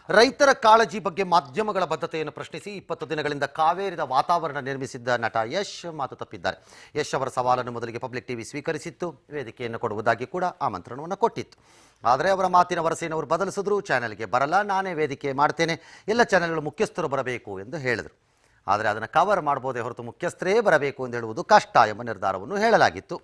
ರೈತರ ಕಾಳಜಿ ಬಗ್ಗೆ ಮಾಧ್ಯಮಗಳ ಬದ್ಧತೆಯನ್ನು ಪ್ರಶ್ನಿಸಿ 20 ದಿನಗಳಿಂದ ಕಾವೇರಿದ ವಾತಾವರಣ ನಿರ್ಮಿಸಿದ್ದ ನಟ ಯಶ್ ಮಾತು ತಪ್ಪಿದ್ದಾರೆ. ಯಶ್ ಅವರ ಸವಾಲನ್ನು ಮೊದಲಿಗೆ ಪಬ್ಲಿಕ್ ಟಿವಿ ಸ್ವೀಕರಿಸಿತ್ತು, ವೇದಿಕೆಯನ್ನು ಕೊಡುವುದಾಗಿ ಕೂಡ ಆಮಂತ್ರಣವನ್ನು ಕೊಟ್ಟಿತ್ತು. ಆದರೆ ಅವರ ಮಾತಿನ ವರಸೆಯನ್ನು ಬದಲಿಸಿದ್ರು. ಚಾನೆಲ್ಗೆ ಬರಲ್ಲ, ನಾನೇ ವೇದಿಕೆ ಮಾಡ್ತೇನೆ, ಎಲ್ಲ ಚಾನೆಲ್ಗಳ ಮುಖ್ಯಸ್ಥರು ಬರಬೇಕು ಎಂದು ಹೇಳಿದರು. ಆದರೆ ಅದನ್ನು ಕವರ್ ಮಾಡ್ಬೋದೇ ಹೊರತು ಮುಖ್ಯಸ್ಥರೇ ಬರಬೇಕು ಎಂದು ಹೇಳುವುದು ಕಷ್ಟ ಎಂಬ ನಿರ್ಧಾರವನ್ನು ಹೇಳಲಾಗಿತ್ತು.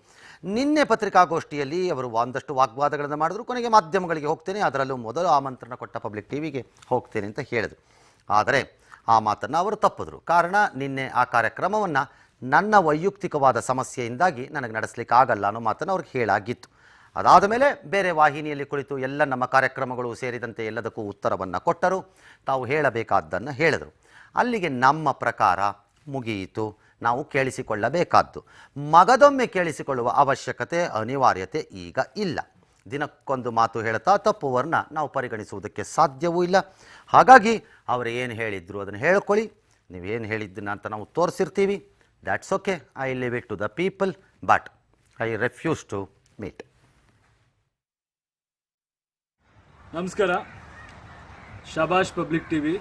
ನಿನ್ನೆ ಪತ್ರಿಕಾಗೋಷ್ಠಿಯಲ್ಲಿ ಅವರು ಒಂದಷ್ಟು ವಾಗ್ವಾದಗಳನ್ನು ಮಾಡಿದ್ರು. ಕೊನೆಗೆ ಮಾಧ್ಯಮಗಳಿಗೆ ಹೋಗ್ತೇನೆ, ಅದರಲ್ಲೂ ಮೊದಲು ಆಮಂತ್ರಣ ಕೊಟ್ಟ ಪಬ್ಲಿಕ್ ಟಿವಿಗೆ ಹೋಗ್ತೇನೆ ಅಂತ ಹೇಳಿದರು. ಆದರೆ ಆ ಮಾತನ್ನು ಅವರು ತಪ್ಪಿದ್ರು. ಕಾರಣ, ನಿನ್ನೆ ಆ ಕಾರ್ಯಕ್ರಮವನ್ನು ನನ್ನ ವೈಯಕ್ತಿಕವಾದ ಸಮಸ್ಯೆಯಿಂದಾಗಿ ನನಗೆ ನಡೆಸಲಿಕ್ಕೆ ಆಗಲ್ಲ ಅನ್ನೋ ಮಾತನ್ನು ಅವ್ರಿಗೆ ಹೇಳಾಗಿತ್ತು. ಅದಾದ ಮೇಲೆ ಬೇರೆ ವಾಹಿನಿಯಲ್ಲಿ ಕುಳಿತು ಎಲ್ಲ ನಮ್ಮ ಕಾರ್ಯಕ್ರಮಗಳು ಸೇರಿದಂತೆ ಎಲ್ಲದಕ್ಕೂ ಉತ್ತರವನ್ನು ಕೊಟ್ಟರು. ತಾವು ಹೇಳಬೇಕಾದ್ದನ್ನು ಹೇಳಿದರು. ಅಲ್ಲಿಗೆ ನಮ್ಮ ಪ್ರಕಾರ ಮುಗಿಯಿತು. ನಾವು ಕೇಳಿಸಿಕೊಳ್ಳಬೇಕಾದ್ದು, ಮಗದೊಮ್ಮೆ ಕೇಳಿಸಿಕೊಳ್ಳುವ ಅವಶ್ಯಕತೆ ಅನಿವಾರ್ಯತೆ ಈಗ ಇಲ್ಲ. ದಿನಕ್ಕೊಂದು ಮಾತು ಹೇಳ್ತಾ ತಪ್ಪುವರನ್ನ ನಾವು ಪರಿಗಣಿಸುವುದಕ್ಕೆ ಸಾಧ್ಯವೂ ಇಲ್ಲ. ಹಾಗಾಗಿ ಅವರು ಏನು ಹೇಳಿದ್ರು ಅದನ್ನು ಹೇಳ್ಕೊಳ್ಳಿ. ನೀವೇನು ಹೇಳಿದ್ದನ್ನ ಅಂತ ನಾವು ತೋರಿಸಿರ್ತೀವಿ. That's okay. I leave it to the people, but I refuse to meet. ನಮಸ್ಕಾರ. ಶಬಾಷ್ ಪಬ್ಲಿಕ್ ಟಿವಿ,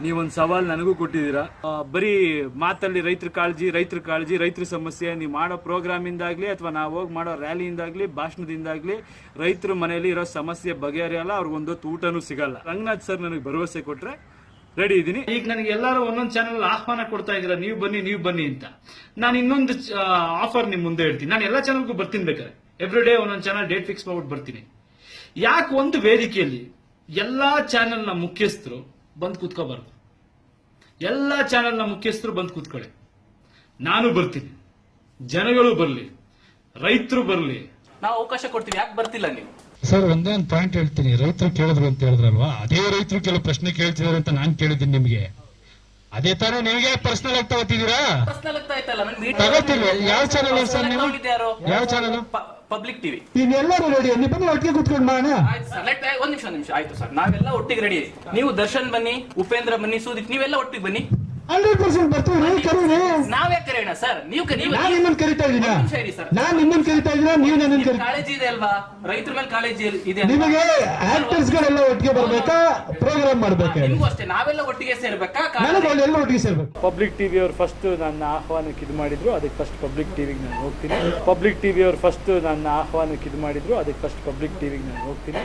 ನೀವೊಂದು ಸವಾಲು ನನಗೂ ಕೊಟ್ಟಿದ್ದೀರಾ. ಬರೀ ಮಾತಲ್ಲಿ ರೈತರ ಕಾಳಜಿ ರೈತರ ಸಮಸ್ಯೆ, ನೀವು ಮಾಡೋ ಪ್ರೋಗ್ರಾಮಿಂದಾಗಲಿ ಅಥವಾ ನಾವು ಹೋಗಿ ಮಾಡೋ ರ್ಯಾಲಿಯಿಂದಾಗಲಿ ಭಾಷಣದಿಂದಾಗಲಿ ರೈತರ ಮನೆಯಲ್ಲಿ ಇರೋ ಸಮಸ್ಯೆ ಬಗೆಹರಿಯಲ್ಲ, ಅವ್ರಿಗೊಂದು ಊಟನೂ ಸಿಗಲ್ಲ. ರಂಗನಾಥ್ ಸರ್ ನನಗೆ ಭರವಸೆ ಕೊಟ್ಟರೆ ರೆಡಿ ಇದ್ದೀನಿ. ಈಗ ನನಗೆ ಎಲ್ಲರೂ ಒಂದೊಂದು ಚಾನಲ್ ಆಹ್ವಾನ ಕೊಡ್ತಾ ಇದ್ದೀರಾ, ನೀವು ಬನ್ನಿ ಅಂತ. ನಾನು ಇನ್ನೊಂದು ಆಫರ್ ನಿಮ್ಮ ಮುಂದೆ ಹೇಳ್ತೀನಿ. ನಾನು ಎಲ್ಲ ಚಾನಲ್ಗೂ ಬರ್ತೀನಿ, ಬೇಕಾದ್ರೆ ಎವ್ರಿ ಡೇ ಒಂದೊಂದು ಚಾನಲ್ ಡೇಟ್ ಫಿಕ್ಸ್ ಮಾಡ್ಬಿಟ್ಟು ಬರ್ತೀನಿ. ಯಾಕೆ ಒಂದು ವೇದಿಕೆಯಲ್ಲಿ ಎಲ್ಲಾ ಚಾನೆಲ್ನ ಮುಖ್ಯಸ್ಥರು ಬಂದು ಕೂತ್ಕೋಬಾರ್ದು? ಎಲ್ಲ ಚಾನೆಲ್ನ ಮುಖ್ಯಸ್ಥರು ಬಂದು ಕೂತ್ಕೊಳ್ಳಿ. ನಾನು ಬರ್ತೀನಿ, ಜನಗಳು ಬರಲಿ, ರೈತರು ಬರಲಿ, ನಾವು ಅವಕಾಶ ಕೊಡ್ತೀವಿ. ಯಾಕೆ ಬರ್ತಿಲ್ಲ ನೀವು? ಸರ್, ಒಂದೇ ಒಂದು ಪಾಯಿಂಟ್ ಹೇಳ್ತೀನಿ. ರೈತರು ಕೇಳಿದ್ರು ಅಂತ ಹೇಳಿದ್ರಲ್ವಾ, ಅದೇ ರೈತರು ಕೆಲವು ಪ್ರಶ್ನೆ ಕೇಳ್ತಿದಾರೆ ಅಂತ ನಾನು ಕೇಳಿದ್ದೀನಿ ನಿಮ್ಗೆ. ಅದೇ ತರ ನಿಮಗೆ ಪರ್ಸನಲ್ ಆಗಿ ತಗೋತಿದ್ದೀರಾ? ತಗೋತೀವಿ. ಯಾವ ಚಾನಲ್ ಸರ್ ನೀವು? ಯಾವ ಚಾನಲ್? Public TV. ನೀವೆಲ್ಲರೂ ರೆಡಿ? ನೀವು ಬನ್ನಿ, ಒಟ್ಟಿಗೆ ಕೂತ್ಕೊಂಡು ಮಾಡೋಣ. ಒಂದ್ ನಿಮಿಷ ಆಯ್ತು ಸರ್, ನಾವೆಲ್ಲ ಒಟ್ಟಿಗೆ ರೆಡಿ. ನೀವು ದರ್ಶನ್ ಬನ್ನಿ, ಉಪೇಂದ್ರ ಬನ್ನಿ, ಸುದೀಪ್, ನೀವೆಲ್ಲ ಒಟ್ಟಿಗೆ ಬನ್ನಿ. 100% ಬರ್ತೀವಿ. ಕರೀರಿ. ನಾವೇ ಕರೆಯೋಣ ಸರ್? ನೀವು ನಾನು ನಿಮ್ಮನ್ನು ಕರಿತಾ ಇದ್ದೀನಾ? ನಾನು ನಿಮ್ಮನ್ನು ಕರಿತಾ ಇದ್ದೀರಾ? ನೀವು ನನ್ನನ್ನು ಕರಿತಾ? ಕಾಳಜಿ ಇದೆ ಅಲ್ವಾ ರೈತರ ಮೇಲೆ? ಕಾಳಜಿ ಇದೆ. ನಿಮಗೆ ಆಕ್ಟರ್ಸ್ ಗಳೆಲ್ಲ ಒಟ್ಟಿಗೆ ಬರ್ಬೇಕಾ, ಪ್ರೋಗ್ರಾಮ್ ಮಾಡ್ಬೇಕಾ? ನಿಮಗೂ ಅಷ್ಟೇ, ನಾವೆಲ್ಲ ಒಟ್ಟಿಗೆ ಸೇರ್ಬೇಕಾ? ಎಲ್ಲ ಒಟ್ಟಿಗೆ ಸೇರ್ಬೇಕು. ಪಬ್ಲಿಕ್ ಟಿವಿ ಅವ್ರು ಫಸ್ಟ್ ನನ್ನ ಆಹ್ವಾನಕ್ಕೆ ಇದು ಮಾಡಿದ್ರು, ಅದಕ್ಕೆ ಫಸ್ಟ್ ಪಬ್ಲಿಕ್ ಟಿವಿಗೆ ನಾನು ಹೋಗ್ತೀನಿ. ಪಬ್ಲಿಕ್ ಟಿವಿ ಅವ್ರು ಫಸ್ಟ್ ನನ್ನ ಆಹ್ವಾನಕ್ಕೆ ಇದು ಮಾಡಿದ್ರು, ಅದಕ್ಕೆ ಫಸ್ಟ್ ಪಬ್ಲಿಕ್ ಟಿವಿಗೆ ನಾನು ಹೋಗ್ತೀನಿ.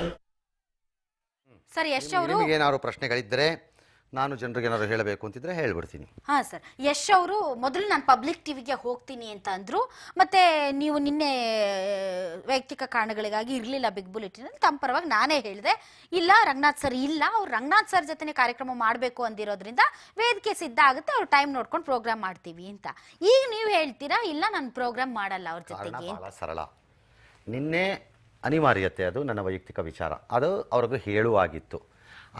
ಸರ್, ಯಶ್ ಅವರು ನಿಮಗೇನಾದ್ರು ಪ್ರಶ್ನೆಗಳಿದ್ದರೆ, ನಾನು ಜನರಿಗೆ ಏನಾದ್ರು ಹೇಳಬೇಕು ಅಂತಿದ್ರೆ ಹೇಳ್ಬಿಡ್ತೀನಿ. ಹಾಂ ಸರ್, ಯಶ್ ಅವರು ಮೊದಲು ನಾನು ಪಬ್ಲಿಕ್ ಟಿವಿಗೆ ಹೋಗ್ತೀನಿ ಅಂತ ಅಂದರು. ಮತ್ತು ನೀವು ನಿನ್ನೆ ವೈಯಕ್ತಿಕ ಕಾರಣಗಳಿಗಾಗಿ ಇರಲಿಲ್ಲ ಬಿಗ್ ಬುಲೆಟಿನಲ್ಲಿ. ತಮ್ಮ ಪರವಾಗಿ ನಾನೇ ಹೇಳಿದೆ, ಇಲ್ಲ ರಂಗನಾಥ್ ಸರ್ ಇಲ್ಲ, ಅವ್ರು ರಂಗನಾಥ್ ಸರ್ ಜೊತೆ ಕಾರ್ಯಕ್ರಮ ಮಾಡಬೇಕು ಅಂದಿರೋದ್ರಿಂದ ವೇದಿಕೆ ಸಿದ್ಧ ಆಗುತ್ತೆ, ಅವ್ರು ಟೈಮ್ ನೋಡ್ಕೊಂಡು ಪ್ರೋಗ್ರಾಮ್ ಮಾಡ್ತೀವಿ ಅಂತ. ಈಗ ನೀವು ಹೇಳ್ತೀರಾ ಇಲ್ಲ, ನಾನು ಪ್ರೋಗ್ರಾಮ್ ಮಾಡಲ್ಲ ಅವ್ರ ಜೊತೆಗೆ. ಭಾಳ ಸರಳ. ನಿನ್ನೆ ಅನಿವಾರ್ಯತೆ, ಅದು ನನ್ನ ವೈಯಕ್ತಿಕ ವಿಚಾರ, ಅದು ಅವ್ರಿಗೂ ಹೇಳುವಾಗಿತ್ತು.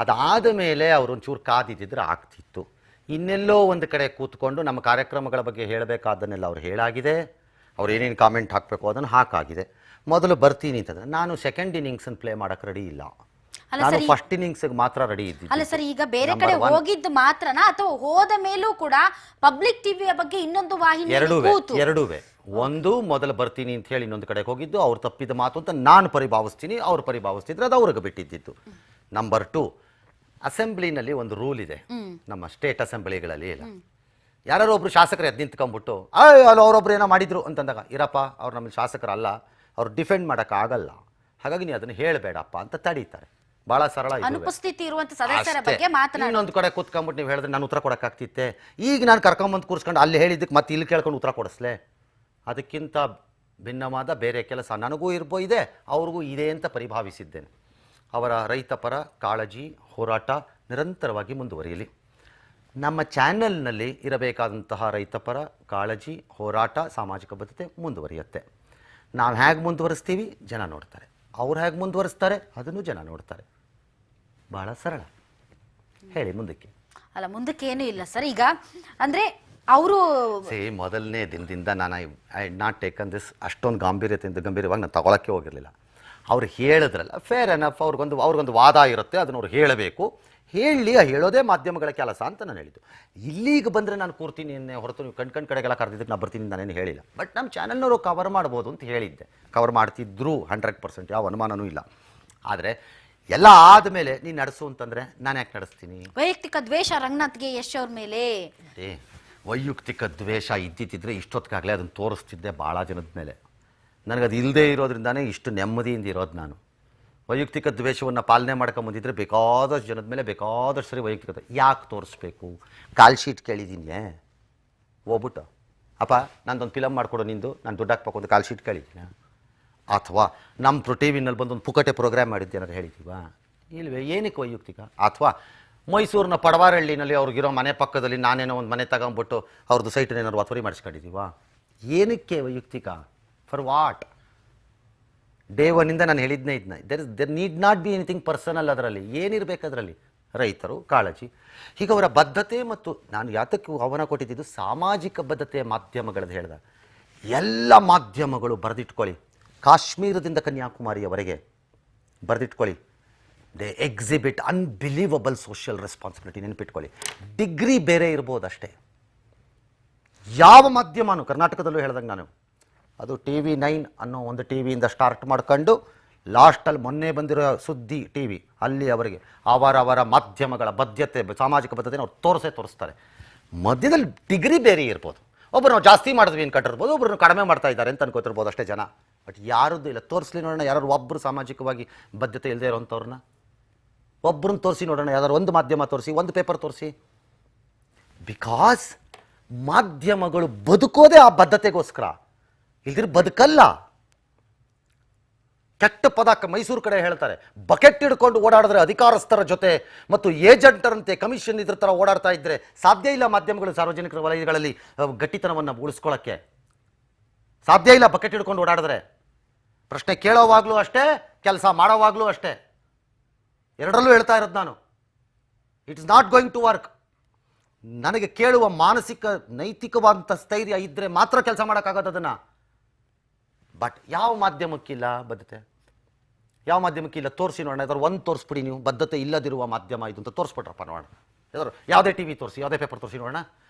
ಅದಾದ ಮೇಲೆ ಅವರು ಒಂಚೂರು ಕಾದಿದ್ದರೆ ಆಗ್ತಿತ್ತು. ಇನ್ನೆಲ್ಲೋ ಒಂದು ಕಡೆ ಕೂತ್ಕೊಂಡು ನಮ್ಮ ಕಾರ್ಯಕ್ರಮಗಳ ಬಗ್ಗೆ ಹೇಳಬೇಕಾದನ್ನೆಲ್ಲ ಅವ್ರು ಹೇಳಾಗಿದೆ. ಅವ್ರು ಏನೇನು ಕಾಮೆಂಟ್ ಹಾಕಬೇಕು ಅದನ್ನು ಹಾಕಾಗಿದೆ. ಮೊದಲು ಬರ್ತೀನಿ ಅಂತಂದರೆ ನಾನು ಸೆಕೆಂಡ್ ಇನ್ನಿಂಗ್ಸನ್ನು ಪ್ಲೇ ಮಾಡೋಕ್ಕೆ ರೆಡಿ ಇಲ್ಲ. ನಾನು ಫಸ್ಟ್ ಇನ್ನಿಂಗ್ಸ್ಗೆ ಮಾತ್ರ ರೆಡಿ ಇದ್ದೀನಿ. ಅಲ್ಲ ಸರ್, ಈಗ ಬೇರೆ ಕಡೆ ಹೋಗಿದ್ದು ಮಾತ್ರನಾ ಅಥವಾ ಹೋದ ಮೇಲೂ ಕೂಡ ಪಬ್ಲಿಕ್ ಟಿವಿಯ ಬಗ್ಗೆ ಇನ್ನೊಂದು ವಾಹಿನಿ? ಎರಡೂವೆ. ಒಂದು, ಮೊದಲು ಬರ್ತೀನಿ ಅಂತ ಹೇಳಿ ಇನ್ನೊಂದು ಕಡೆಗೆ ಹೋಗಿದ್ದು ಅವ್ರು ತಪ್ಪಿದ ಮಾತು ಅಂತ ನಾನು ಪರಿಭಾವಿಸ್ತೀನಿ, ಅವ್ರು ಪರಿಭಾವಿಸ್ತಿದ್ರೆ ಅದು ಅವ್ರಿಗೆ ಬಿಟ್ಟಿದ್ದಿತ್ತು. ನಂಬರ್ 2, ಅಸೆಂಬ್ಲಿನಲ್ಲಿ ಒಂದು ರೂಲ್ ಇದೆ, ನಮ್ಮ ಸ್ಟೇಟ್ ಅಸೆಂಬ್ಲಿಗಳಲ್ಲಿ ಇಲ್ಲ. ಯಾರು ಒಬ್ರು ಶಾಸಕರೇ ಅದು ನಿಂತ್ಕೊಂಡ್ಬಿಟ್ಟು ಅಲ್ಲಿ ಅವರೊಬ್ರು ಏನೋ ಮಾಡಿದ್ರು ಅಂತಂದಾಗ, ಇರಪ್ಪ ಅವ್ರು ನಮ್ಮ ಶಾಸಕರಲ್ಲ, ಅವ್ರು ಡಿಫೆಂಡ್ ಮಾಡೋಕ್ಕಾಗಲ್ಲ, ಹಾಗಾಗಿ ನೀವು ಅದನ್ನು ಹೇಳಬೇಡಪ್ಪ ಅಂತ ತಡೀತಾರೆ. ಭಾಳ ಸರಳ. ಅನುಪಸ್ಥಿತಿ ಇರುವಂತ ಸದಸ್ಯರ ಬಗ್ಗೆ ಮಾತನಾಡಿ ಇನ್ನೊಂದು ಕಡೆ ಕೂತ್ಕೊಂಡ್ಬಿಟ್ಟು ನೀವು ಹೇಳಿದ್ರೆ ನಾನು ಉತ್ತರ ಕೊಡೋಕ್ಕಾಗ್ತಿತ್ತೆ. ಈಗ ನಾನು ಕರ್ಕೊಂಬಂದು ಕೂರಿಸ್ಕೊಂಡು ಅಲ್ಲಿ ಹೇಳಿದ್ದಕ್ಕೆ ಮತ್ತೆ ಇಲ್ಲಿ ಕೇಳ್ಕೊಂಡು ಉತ್ತರ ಕೊಡಿಸ್ಲೆ? ಅದಕ್ಕಿಂತ ಭಿನ್ನವಾದ ಬೇರೆ ಕೆಲಸ ನನಗೂ ಇದೆ, ಅವ್ರಿಗೂ ಇದೆ ಅಂತ ಪರಿಭಾವಿಸಿದ್ದೇನೆ. ಅವರ ರೈತ ಪರ ಕಾಳಜಿ ಹೋರಾಟ ನಿರಂತರವಾಗಿ ಮುಂದುವರಿಯಲಿ. ನಮ್ಮ ಚಾನೆಲ್ನಲ್ಲಿ ಇರಬೇಕಾದಂತಹ ರೈತಪರ ಕಾಳಜಿ ಹೋರಾಟ ಸಾಮಾಜಿಕ ಬದ್ಧತೆ ಮುಂದುವರಿಯುತ್ತೆ. ನಾವು ಹೇಗೆ ಮುಂದುವರಿಸ್ತೀವಿ ಜನ ನೋಡ್ತಾರೆ, ಅವ್ರು ಹೇಗೆ ಮುಂದುವರಿಸ್ತಾರೆ ಅದನ್ನು ಜನ ನೋಡ್ತಾರೆ. ಭಾಳ ಸರಳ. ಹೇಳಿ ಮುಂದಕ್ಕೆ. ಅಲ್ಲ, ಮುಂದಕ್ಕೆ ಏನೂ ಇಲ್ಲ ಸರ್. ಈಗ ಅಂದರೆ ಅವರು ಮೊದಲನೇ ದಿನದಿಂದ ನಾನು ಐ ನಾಟ್ ಟೇಕನ್ ದಿಸ್ ಅಷ್ಟೊಂದು ಗಂಭೀರವಾಗಿ ನಾನು ತಗೊಳಕ್ಕೆ ಹೋಗಿರಲಿಲ್ಲ. ಅವ್ರು ಹೇಳಿದ್ರಲ್ಲ, ಫೇರ್ ಎನಫ್, ಅವ್ರಿಗೊಂದು ವಾದ ಇರುತ್ತೆ, ಅದನ್ನು ಅವ್ರು ಹೇಳಬೇಕು. ಹೇಳೋದೇ ಮಾಧ್ಯಮಗಳ ಕೆಲಸ ಅಂತ ನಾನು ಹೇಳಿದ್ದು. ಇಲ್ಲಿಗೆ ಬಂದರೆ ನಾನು ಕೂರ್ತೀನಿ ಹೊರತು ನೀವು ಕಣ್ ಕಡೆಗೆಲ್ಲ ಕರೆದಿದ್ದಕ್ಕೆ ನಾನು ಬರ್ತೀನಿ ನಾನೇನು ಹೇಳಿಲ್ಲ. ಬಟ್ ನಮ್ಮ ಚಾನಲ್ನವರು ಕವರ್ ಮಾಡ್ಬೋದು ಅಂತ ಹೇಳಿದ್ದೆ. ಕವರ್ ಮಾಡ್ತಿದ್ರು 100%, ಯಾವ ಅನುಮಾನವೂ ಇಲ್ಲ. ಆದರೆ ಎಲ್ಲ ಆದಮೇಲೆ ನೀನು ನಡೆಸು ಅಂತಂದರೆ ನಾನು ಯಾಕೆ ನಡೆಸ್ತೀನಿ? ವೈಯಕ್ತಿಕ ದ್ವೇಷ ರಂಗನಾಥ್ಗೆ ಯಶ್ ಅವ್ರ ಮೇಲೆ. ವೈಯಕ್ತಿಕ ದ್ವೇಷ ಇದ್ದಿದ್ದರೆ ಇಷ್ಟೊತ್ತಿಗಾಗಲೇ ಅದನ್ನು ತೋರಿಸ್ತಿದ್ದೆ ಭಾಳ ಜನದ ಮೇಲೆ. ನನಗದು ಇಲ್ಲದೇ ಇರೋದ್ರಿಂದಾನೇ ಇಷ್ಟು ನೆಮ್ಮದಿಯಿಂದ ಇರೋದು ನಾನು. ವೈಯಕ್ತಿಕ ದ್ವೇಷವನ್ನು ಪಾಲನೆ ಮಾಡ್ಕೊಂಬಂದಿದ್ರೆ ಬೇಕಾದಷ್ಟು ಜನದ ಮೇಲೆ ಬೇಕಾದಷ್ಟು ಸರಿ ವೈಯಕ್ತಿಕತೆ ಯಾಕೆ ತೋರಿಸ್ಬೇಕು? ಕಾಲ್ ಶೀಟ್ ಕೇಳಿದ್ದೀನಿ ಹೋಗ್ಬಿಟ್ಟು, ಅಪ್ಪ ನಂದೊಂದು ಫಿಲಮ್ ಮಾಡಿಕೊಡು ನಿಂದು, ನಾನು ದುಡ್ಡು ಹಾಕ್ಬೇಕು ಒಂದು ಕಾಲ್ ಶೀಟ್ ಕೇಳಿದ್ದೀನಿ. ಅಥವಾ ನಮ್ಮ ಟಿ ವಿನಲ್ಲಿ ಬಂದೊಂದು ಪುಕಟೆ ಪ್ರೋಗ್ರಾಮ್ ಮಾಡಿದ್ದೆ ಏನಾದ್ರು ಹೇಳಿದ್ದೀವ? ಇಲ್ವೇ. ಏನಕ್ಕೆ ವೈಯಕ್ತಿಕ? ಅಥವಾ ಮೈಸೂರಿನ ಪಡವಾರಹಳ್ಳಿನಲ್ಲಿ ಅವ್ರಿಗಿರೋ ಮನೆ ಪಕ್ಕದಲ್ಲಿ ನಾನೇನೋ ಒಂದು ಮನೆ ತಗೊಂಬಿಟ್ಟು ಅವ್ರದ್ದು ಸೈಟನ್ನ ಏನಾದ್ರು ಒತ್ತುವರಿ ಮಾಡಿಸ್ಕೊಂಡಿದ್ದೀವ? ಏನಕ್ಕೆ ವೈಯಕ್ತಿಕ? For what? ಡೇ ಒನ್ನಿಂದ ನಾನು ಹೇಳಿದ್ನೇ ಇದನ್ನ, there need not be anything personal. ಅದರಲ್ಲಿ ಏನಿರಬೇಕು? ಅದರಲ್ಲಿ ರೈತರು ಕಾಳಜಿ, ಹೀಗೆ ಅವರ ಬದ್ಧತೆ. ಮತ್ತು ನಾನು ಯಾತಕ್ಕೆ ಆಹ್ವಾನ ಕೊಟ್ಟಿದ್ದು ಸಾಮಾಜಿಕ ಬದ್ಧತೆಯ ಮಾಧ್ಯಮಗಳದ್ದು ಹೇಳಿದಾಗ ಎಲ್ಲ ಮಾಧ್ಯಮಗಳು ಬರೆದಿಟ್ಕೊಳ್ಳಿ, ಕಾಶ್ಮೀರದಿಂದ ಕನ್ಯಾಕುಮಾರಿಯವರೆಗೆ ಬರೆದಿಟ್ಕೊಳ್ಳಿ. They exhibit unbelievable social responsibility. ನೆನಪಿಟ್ಕೊಳ್ಳಿ, ಡಿಗ್ರಿ ಬೇರೆ ಇರ್ಬೋದು ಅಷ್ಟೇ. ಯಾವ ಮಾಧ್ಯಮನೂ ಕರ್ನಾಟಕದಲ್ಲೂ ಹೇಳ್ದಂಗೆ ನಾನು ಅದು TV9 ಅನ್ನೋ ಒಂದು ಟಿವಿಯಿಂದ ಸ್ಟಾರ್ಟ್ ಮಾಡ್ಕೊಂಡು ಲಾಸ್ಟಲ್ಲಿ ಮೊನ್ನೆ ಬಂದಿರೋ ಸುದ್ದಿ TV ಅಲ್ಲಿ ಅವರಿಗೆ ಅವರವರ ಮಾಧ್ಯಮಗಳ ಬದ್ಧತೆ, ಸಾಮಾಜಿಕ ಬದ್ಧತೆನ ಅವ್ರು ತೋರಿಸ್ತಾರೆ. ಮಧ್ಯದಲ್ಲಿ ಡಿಗ್ರಿ ಬೇರೆ ಇರ್ಬೋದು. ಒಬ್ಬರು ನಾವು ಜಾಸ್ತಿ ಮಾಡಿದ್ವಿ ಅನ್ಕೊಂಡಿರ್ಬೋದು, ಒಬ್ಬರು ಕಡಿಮೆ ಮಾಡ್ತಾ ಇದ್ದಾರೆ ಅಂತ ಅನ್ಕೋತಿರ್ಬೋದು ಅಷ್ಟೇ ಜನ. ಬಟ್ ಯಾರದ್ದು ಇಲ್ಲ. ತೋರಿಸ್ಲಿ ನೋಡೋಣ, ಯಾರು ಒಬ್ಬರು ಸಾಮಾಜಿಕವಾಗಿ ಬದ್ಧತೆ ಇಲ್ಲದೆ ಇರೋವಂಥವ್ರನ್ನ ಒಬ್ಬರನ್ನ ತೋರಿಸಿ ನೋಡೋಣ. ಯಾವ್ದಾದ್ರು ಒಂದು ಮಾಧ್ಯಮ ತೋರಿಸಿ, ಒಂದು ಪೇಪರ್ ತೋರಿಸಿ. ಬಿಕಾಸ್ ಮಾಧ್ಯಮಗಳು ಬದುಕೋದೇ ಆ ಬದ್ಧತೆಗೋಸ್ಕರ, ಇಲ್ದಿರ ಬದುಕಲ್ಲ. ಕೆಟ್ಟ ಪದ ಮೈಸೂರು ಕಡೆ ಹೇಳ್ತಾರೆ, ಬಕೆಟ್ ಹಿಡ್ಕೊಂಡು ಓಡಾಡಿದ್ರೆ ಅಧಿಕಾರಸ್ಥರ ಜೊತೆ ಮತ್ತು ಏಜೆಂಟರಂತೆ ಕಮಿಷನ್ ಇದ್ರ ಥರ ಓಡಾಡ್ತಾ ಇದ್ರೆ ಸಾಧ್ಯ ಇಲ್ಲ. ಮಾಧ್ಯಮಗಳು ಸಾರ್ವಜನಿಕ ವಲಯಗಳಲ್ಲಿ ಗಟ್ಟಿತನವನ್ನು ಉಳಿಸ್ಕೊಳ್ಳೋಕ್ಕೆ ಸಾಧ್ಯ ಇಲ್ಲ. ಬಕೆಟ್ ಹಿಡ್ಕೊಂಡು ಓಡಾಡಿದ್ರೆ ಪ್ರಶ್ನೆ ಕೇಳೋವಾಗಲೂ ಅಷ್ಟೇ, ಕೆಲಸ ಮಾಡೋವಾಗಲೂ ಅಷ್ಟೇ. ಎರಡರಲ್ಲೂ ಹೇಳ್ತಾ ಇರೋದು ನಾನು. It is not going to work. ನನಗೆ ಕೇಳುವ ಮಾನಸಿಕ ನೈತಿಕವಾದಂಥ ಸ್ಥೈರ್ಯ ಇದ್ದರೆ ಮಾತ್ರ ಕೆಲಸ ಮಾಡೋಕ್ಕಾಗೋದು ಅದನ್ನು. ಬಟ್ ಯಾವ ಮಾಧ್ಯಮಕ್ಕಿಲ್ಲ ಬದ್ಧತೆ? ಯಾವ ಮಾಧ್ಯಮಕ್ಕಿಲ್ಲ? ತೋರಿಸಿ ನೋಡೋಣ. ಯಾವ್ದಾದ್ರು ಒಂದು ತೋರಿಸ್ಬಿಡಿ ನೀವು, ಬದ್ಧತೆ ಇಲ್ಲದಿರುವ ಮಾಧ್ಯಮ ಇದು ಅಂತ ತೋರಿಸ್ಬಿಟ್ರಪ್ಪ ನೋಡೋಣ. ಯಾವ್ದಾದ್ರು ಯಾವುದೇ TV ತೋರಿಸಿ, ಯಾವುದೇ ಪೇಪರ್ ತೋರಿಸಿ ನೋಡೋಣ.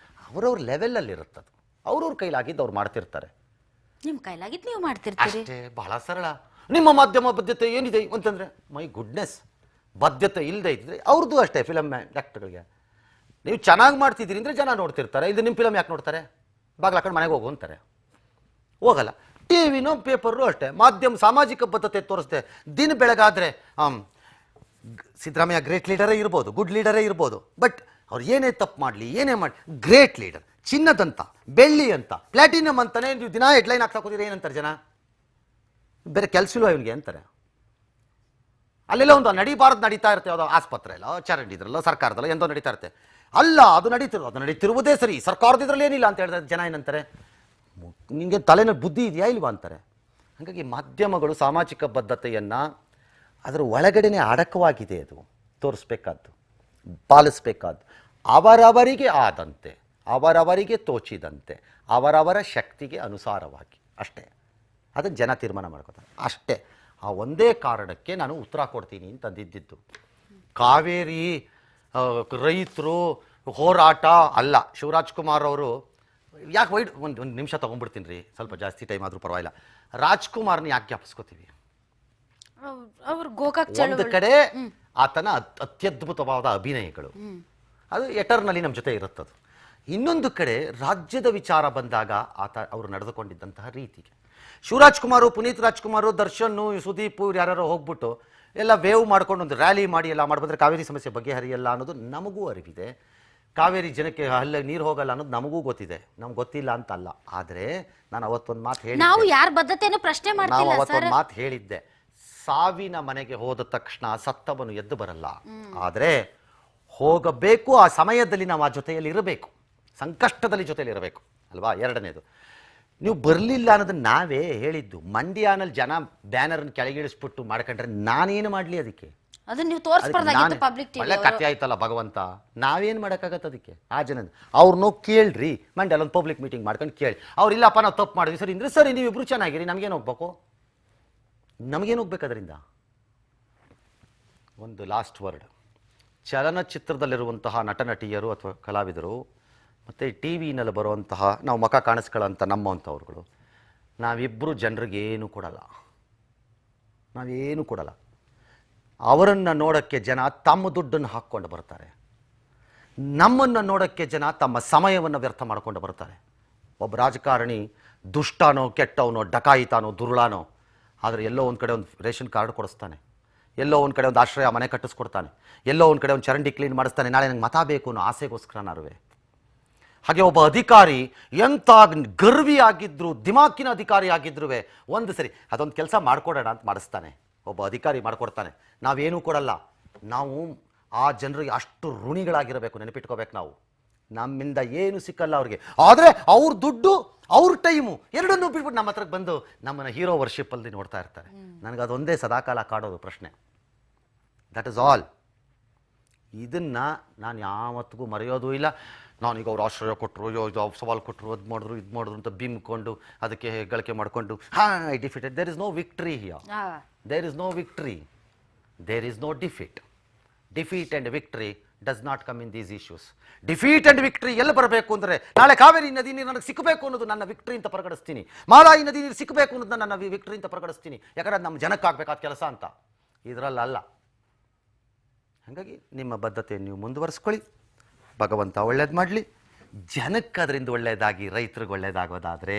ಅವ್ರವ್ರ ಲೆವೆಲಲ್ಲಿ ಇರುತ್ತದು. ಅವ್ರವ್ರ ಕೈಲಾಗಿದ್ದು ಅವ್ರು ಮಾಡ್ತಿರ್ತಾರೆ. ನಿಮ್ಮ ಕೈಲಾಗಿದ್ದು ನೀವು ಮಾಡ್ತಿರ್ತೀರಿ ಅಷ್ಟೇ. ಬಹಳ ಸರಳ. ನಿಮ್ಮ ಮಾಧ್ಯಮ ಬದ್ಧತೆ ಏನಿದೆ ಅಂತಂದರೆ, ಮೈ ಗುಡ್ನೆಸ್, ಬದ್ಧತೆ ಇಲ್ಲದೆ ಇದ್ದರೆ ಅವ್ರದ್ದು ಅಷ್ಟೇ. ಫಿಲಮ್ ಆ್ಯಕ್ಟರ್ಗಳಿಗೆ ನೀವು ಚೆನ್ನಾಗಿ ಮಾಡ್ತಿದ್ದೀರಿ ಅಂದರೆ ಜನ ನೋಡ್ತಿರ್ತಾರೆ. ಇದು ನಿಮ್ಮ ಫಿಲಮ್ ಯಾಕೆ ನೋಡ್ತಾರೆ? ಬಾಗಿಲು ಹಾಕೊಂಡು ಮನೆಗೆ ಹೋಗು ಅಂತಾರೆ, ಹೋಗಲ್ಲ. TV ಪೇಪರು ಅಷ್ಟೇ. ಮಾಧ್ಯಮ ಸಾಮಾಜಿಕ ಬದ್ಧತೆ ತೋರಿಸ್ತೆ. ದಿನ ಬೆಳಗಾದರೆ ಸಿದ್ದರಾಮಯ್ಯ ಗ್ರೇಟ್ ಲೀಡರೇ ಇರ್ಬೋದು, ಗುಡ್ ಲೀಡರೇ ಇರ್ಬೋದು. ಬಟ್ ಅವ್ರು ಏನೇ ತಪ್ಪು ಮಾಡಲಿ, ಏನೇ ಮಾಡಿ, ಗ್ರೇಟ್ ಲೀಡರ್, ಚಿನ್ನದಂತ, ಬೆಳ್ಳಿ ಅಂತ, ಪ್ಲಾಟಿನಮ್ ಅಂತಾನೆ ನೀವು ದಿನ ಹೆಡ್ಲೈನ್ ಹಾಕ್ತಾಕೋತೀರಿ. ಏನಂತಾರೆ ಜನ? ಬೇರೆ ಕೆಲಸ ಇಲ್ವ ಇವನಿಗೆ ಅಂತಾರೆ. ಅಲ್ಲೆಲ್ಲ ಒಂದು ನಡೀತಾ ಇರುತ್ತೆ. ಯಾವುದೋ ಆಸ್ಪತ್ರೆ ಅಲ್ಲ, ಚಾರಿಟಿದ್ರಲ್ಲ, ಸರ್ಕಾರದಲ್ಲ, ಎಂದೋ ನಡೀತಾ ಇರುತ್ತೆ. ಅಲ್ಲ, ಅದು ನಡೀತಿರುವುದೇ ಸರಿ, ಸರ್ಕಾರದಿದ್ರಲ್ಲಿ ಏನಿಲ್ಲ ಅಂತ ಹೇಳಿದ್ರೆ ಜನ ಏನಂತಾರೆ? ನಿಮಗೆ ತಲೆನಲ್ಲಿ ಬುದ್ಧಿ ಇದೆಯಾ ಇಲ್ವಾ ಅಂತಾರೆ. ಹಾಗಾಗಿ ಮಾಧ್ಯಮಗಳು ಸಾಮಾಜಿಕ ಬದ್ಧತೆಯನ್ನು ಅದರ ಒಳಗಡೆನೇ ಅಡಕವಾಗಿದೆ. ಅದು ತೋರಿಸ್ಬೇಕಾದ್ದು, ಪಾಲಿಸಬೇಕಾದ್ದು ಅವರವರಿಗೆ ಆದಂತೆ, ಅವರವರಿಗೆ ತೋಚಿದಂತೆ, ಅವರವರ ಶಕ್ತಿಗೆ ಅನುಸಾರವಾಗಿ ಅಷ್ಟೇ. ಅದನ್ನು ಜನ ತೀರ್ಮಾನ ಮಾಡ್ಕೋತಾರೆ ಅಷ್ಟೇ. ಆ ಒಂದೇ ಕಾರಣಕ್ಕೆ ನಾನು ಉತ್ತರ ಕೊಡ್ತೀನಿ ಅಂತಂದಿದ್ದು. ಕಾವೇರಿ ರೈತರು ಹೋರಾಟ ಅಲ್ಲ. ಶಿವರಾಜ್ ಕುಮಾರ್ ಅವರು ಯಾಕೆ ಒಂದು ನಿಮಿಷ ತೊಗೊಂಡ್ಬಿಡ್ತೀನಿ ರೀ, ಸ್ವಲ್ಪ ಜಾಸ್ತಿ ಟೈಮ್ ಆದರೂ ಪರವಾಗಿಲ್ಲ. ರಾಜ್ಕುಮಾರ್ನ ಯಾಕೆ ಜ್ಞಾಪಿಸ್ಕೋತೀವಿ? ಅವ್ರು ಗೋಕಾಕ್ ಒಂದು ಕಡೆ ಆತನ ಅತ್ಯದ್ಭುತವಾದ ಅಭಿನಯಗಳು, ಅದು ಎಟರ್ನಲ್ಲಿ ನಮ್ಮ ಜೊತೆ ಇರುತ್ತದು. ಇನ್ನೊಂದು ಕಡೆ ರಾಜ್ಯದ ವಿಚಾರ ಬಂದಾಗ ಅವರು ನಡೆದುಕೊಂಡಿದ್ದಂತಹ ರೀತಿಗೆ ಶಿವರಾಜ್ ಕುಮಾರ್, ಪುನೀತ್ ರಾಜ್ಕುಮಾರ್, ದರ್ಶನ್, ಸುದೀಪ್ ಇವ್ರು ಯಾರು ಹೋಗ್ಬಿಟ್ಟು ಎಲ್ಲ ವೇವ್ ಮಾಡ್ಕೊಂಡು ಒಂದು ರ್ಯಾಲಿ ಮಾಡಿ ಎಲ್ಲ ಮಾಡ್ಬಂದ್ರೆ ಕಾವೇರಿ ಸಮಸ್ಯೆ ಬಗೆಹರಿಯಲ್ಲ ಅನ್ನೋದು ನಮಗೂ ಅರಿವಿದೆ. ಕಾವೇರಿ ಜನಕ್ಕೆ ಅಲ್ಲ ನೀರು ಹೋಗಲ್ಲ ಅನ್ನೋದು ನಮಗೂ ಗೊತ್ತಿದೆ. ನಮ್ಗೆ ಗೊತ್ತಿಲ್ಲ ಅಂತ ಅಲ್ಲ. ಆದರೆ ನಾನು ಅವತ್ತೊಂದು ಮಾತು ಹೇಳಿದ್ದೆ, ನಾವು ಯಾರ ಬದ್ಧತೆಯನ್ನು ಪ್ರಶ್ನೆ ಮಾಡ್ತಿಲ್ಲ ನಾವು ಸರ್. ಅವತ್ತೊಂದು ಮಾತು ಹೇಳಿದ್ದೆ, ಸಾವಿನ ಮನೆಗೆ ಹೋದ ತಕ್ಷಣ ಸತ್ತವನು ಎದ್ದು ಬರಲ್ಲ. ಆದರೆ ಹೋಗಬೇಕು, ಆ ಸಮಯದಲ್ಲಿ ನಾವು ಆ ಜೊತೆಯಲ್ಲಿ ಇರಬೇಕು, ಸಂಕಷ್ಟದಲ್ಲಿ ಜೊತೆಯಲ್ಲಿ ಇರಬೇಕು ಅಲ್ವಾ? ಎರಡನೇದು, ನೀವು ಬರಲಿಲ್ಲ ಅನ್ನೋದನ್ನ ನಾವೇ ಹೇಳಿದ್ದು. ಮಂಡ್ಯನಲ್ಲಿ ಜನ ಬ್ಯಾನರ್ನ ಕೆಳಗಿಳಿಸ್ಬಿಟ್ಟು ಮಾಡ್ಕೊಂಡ್ರೆ ನಾನೇನು ಮಾಡಲಿ? ಅದಕ್ಕೆ ಅದನ್ನ ನೀವು ತೋರಿಸ್ಬಾರ್ದಾಗಿತ್ತು ಪಬ್ಲಿಕ್ ಟಿವಿ. ಒಳ್ಳೆ ಕಥೆ ಆಯ್ತಲ್ಲ ಭಗವಂತ, ನಾವೇನು ಮಾಡೋಕ್ಕಾಗತ್ತೆ ಅದಕ್ಕೆ? ಆ ಜನದ ಅವ್ರನ್ನೂ ಕೇಳ್ರಿ. ಮಂಡ್ಯ ಒಂದು ಪಬ್ಲಿಕ್ ಮೀಟಿಂಗ್ ಮಾಡ್ಕೊಂಡು ಕೇಳಿ. ಅವ್ರು ಇಲ್ಲಪ್ಪ ನಾವು ತಪ್ಪು ಮಾಡಿದ್ವಿ ಸರಿ ಅಂದರೆ ಸರಿ, ನೀವಿಬ್ರು ಚೆನ್ನಾಗಿರಿ, ನಮಗೇನು ಹೋಗ್ಬೇಕು? ನಮಗೇನು ಹೋಗ್ಬೇಕು ಅದರಿಂದ? ಒಂದು ಲಾಸ್ಟ್ ವರ್ಡ್, ಚಲನಚಿತ್ರದಲ್ಲಿರುವಂತಹ ನಟ ನಟಿಯರು ಅಥವಾ ಕಲಾವಿದರು ಮತ್ತು TV ನಲ್ಲಿ ಬರುವಂತಹ ನಾವು ಮುಖ ಕಾಣಿಸ್ಕೊಳ್ಳೋಂಥ ನಮ್ಮಂಥವ್ರುಗಳು, ನಾವಿಬ್ಬರು ಜನರಿಗೆ ಏನು ಕೊಡಲ್ಲ, ನಾವೇನು ಕೊಡಲ್ಲ. ಅವರನ್ನು ನೋಡೋಕ್ಕೆ ಜನ ತಮ್ಮ ದುಡ್ಡನ್ನು ಹಾಕ್ಕೊಂಡು ಬರ್ತಾರೆ. ನಮ್ಮನ್ನು ನೋಡೋಕ್ಕೆ ಜನ ತಮ್ಮ ಸಮಯವನ್ನು ವ್ಯರ್ಥ ಮಾಡಿಕೊಂಡು ಬರ್ತಾರೆ. ಒಬ್ಬ ರಾಜಕಾರಣಿ ದುಷ್ಟನೋ ಕೆಟ್ಟವನೋ ಡಕಾಯಿತಾನೋ ದುರುಳಾನೋ, ಆದರೆ ಎಲ್ಲೋ ಒಂದು ಕಡೆ ಒಂದು ರೇಷನ್ ಕಾರ್ಡ್ ಕೊಡಿಸ್ತಾನೆ, ಎಲ್ಲೋ ಒಂದು ಕಡೆ ಒಂದು ಆಶ್ರಯ ಮನೆ ಕಟ್ಟಿಸ್ಕೊಡ್ತಾನೆ, ಎಲ್ಲೋ ಒಂದು ಕಡೆ ಒಂದು ಚರಂಡಿ ಕ್ಲೀನ್ ಮಾಡಿಸ್ತಾನೆ, ನಾಳೆ ನಂಗೆ ಮತ ಬೇಕು ಅನ್ನೋ ಆಸೆಗೋಸ್ಕರನಾರುವೆ. ಹಾಗೆ ಒಬ್ಬ ಅಧಿಕಾರಿ ಎಂಥ ಗರ್ವಿ ಆಗಿದ್ರು, ದಿಮಾಕಿನ ಅಧಿಕಾರಿ ಆಗಿದ್ರು ಒಂದು ಸರಿ ಅದೊಂದು ಕೆಲಸ ಮಾಡಿಕೊಡೋಣ ಅಂತ ಮಾಡಿಸ್ತಾನೆ. ಒಬ್ಬ ಅಧಿಕಾರಿ ಮಾಡಿಕೊಡ್ತಾನೆ. ನಾವೇನೂ ಕೊಡಲ್ಲ, ನಾವು ಆ ಜನರಿಗೆ ಅಷ್ಟು ಋಣಿಗಳಾಗಿರಬೇಕು, ನೆನಪಿಟ್ಕೋಬೇಕು. ನಾವು ನಮ್ಮಿಂದ ಏನು ಸಿಕ್ಕಲ್ಲ ಅವ್ರಿಗೆ, ಆದರೆ ಅವ್ರ ದುಡ್ಡು ಅವ್ರ ಟೈಮು ಎರಡನ್ನೂ ಬಿಟ್ಬಿಟ್ಟು ನಮ್ಮ ಹತ್ರಕ್ಕೆ ಬಂದು ನಮ್ಮನ್ನು ಹೀರೋ ವರ್ಷಿಪ್ಪಲ್ಲಿ ನೋಡ್ತಾ ಇರ್ತಾರೆ. ನನಗೆ ಅದೊಂದೇ ಸದಾಕಾಲ ಕಾಡೋದು ಪ್ರಶ್ನೆ. That is all. ಇದನ್ನು ನಾನು ಯಾವತ್ತಿಗೂ ಮರೆಯೋದು ಇಲ್ಲ. ನಾನೀಗ ಅವ್ರು ಆಶ್ರಯ ಕೊಟ್ಟರು, ಸವಾಲು ಕೊಟ್ಟರು, ಅದು ಮಾಡಿದ್ರು, ಇದು ಮಾಡಿದ್ರು ಅಂತ ಬಿಮ್ಕೊಂಡು ಅದಕ್ಕೆ ಗಳಿಕೆ ಮಾಡಿಕೊಂಡು I defeated. There is no victory here. There is no victory, there is no defeat. Defeat and victory does not come in these issues. Defeat and victory ಎಲ್ಲಿ ಬರಬೇಕು ಅಂದರೆ, ನಾಳೆ ಕಾವೇರಿ ನದಿ ನೀರು ನನಗೆ ಸಿಕ್ಕಬೇಕು ಅನ್ನೋದು ನನ್ನ ವಿಕ್ಟ್ರಿ ಅಂತ ಪ್ರಕಟಿಸ್ತೀನಿ, ಮಾಲಾಯಿ ನದಿ ನೀರು ಸಿಕ್ಕಬೇಕು ಅನ್ನೋದು ನನ್ನ ವಿಕ್ಟ್ರಿ ಅಂತ ಪ್ರಕಟಿಸ್ತೀನಿ. ಯಾಕಂದರೆ ಅದು ನಮ್ಮ ಜನಕ್ಕಾಗಬೇಕಾದ ಕೆಲಸ ಅಂತ. ಇದರಲ್ಲ. ಹಾಗಾಗಿ ನಿಮ್ಮ ಬದ್ಧತೆಯನ್ನು ನೀವು ಮುಂದುವರಿಸ್ಕೊಳ್ಳಿ. ಭಗವಂತ ಒಳ್ಳೇದು ಮಾಡಲಿ. ಜನಕ್ಕೆ ಅದರಿಂದ ಒಳ್ಳೆಯದಾಗಿ ರೈತರಿಗೆ ಒಳ್ಳೆಯದಾಗೋದಾದರೆ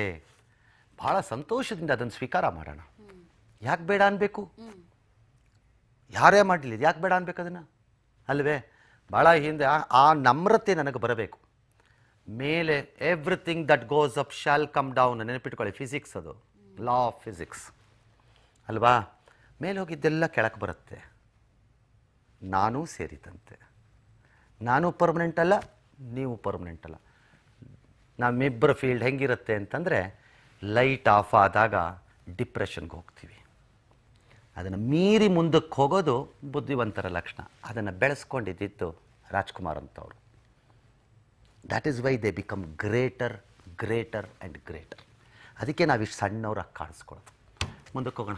ಭಾಳ ಸಂತೋಷದಿಂದ ಅದನ್ನು ಸ್ವೀಕಾರ ಮಾಡೋಣ. ಯಾಕೆ ಬೇಡ ಅನ್ಬೇಕು? ಯಾರೇ ಮಾಡಲಿ ಯಾಕೆ ಬೇಡ ಅನ್ಬೇಕು ಅದನ್ನು, ಅಲ್ವೇ? ಭಾಳ ಹಿಂದೆ ಆ ನಮ್ರತೆ ನನಗೆ ಬರಬೇಕು. ಮೇಲೆ everything that goes up shall come down. ನೆನಪಿಟ್ಕೊಳ್ಳಿ, ಫಿಸಿಕ್ಸ್ ಅದು, ಲಾ ಆಫ್ ಫಿಸಿಕ್ಸ್ ಅಲ್ವಾ? ಮೇಲೆ ಹೋಗಿದ್ದೆಲ್ಲ ಕೆಳಕ್ಕೆ ಬರುತ್ತೆ. ನಾನೂ ಸೇರಿದಂತೆ. ನಾನು ಪರ್ಮನೆಂಟ್ ಅಲ್ಲ, ನೀವು ಪರ್ಮನೆಂಟ್ ಅಲ್ಲ. ನಮ್ಮಿಬ್ಬರ ಫೀಲ್ಡ್ ಹೆಂಗಿರುತ್ತೆ ಅಂತಂದರೆ, ಲೈಟ್ ಆಫ್ ಆದಾಗ ಡಿಪ್ರೆಷನ್ಗೆ ಹೋಗ್ತೀವಿ. ಅದನ್ನು ಮೀರಿ ಮುಂದಕ್ಕೆ ಹೋಗೋದು ಬುದ್ಧಿವಂತರ ಲಕ್ಷಣ. ಅದನ್ನು ಬೆಳೆಸ್ಕೊಂಡಿದ್ದು ರಾಜ್ಕುಮಾರ್ ಅಂತವರು. That is why they become greater and greater. ಅದಕ್ಕೆ ನಾವಿಷ್ಟು ಸಣ್ಣವ್ರಾಗಿ ಕಾಣಿಸ್ಕೊಳ್ಳೋದು. ಮುಂದಕ್ಕೆ ಹೋಗೋಣ.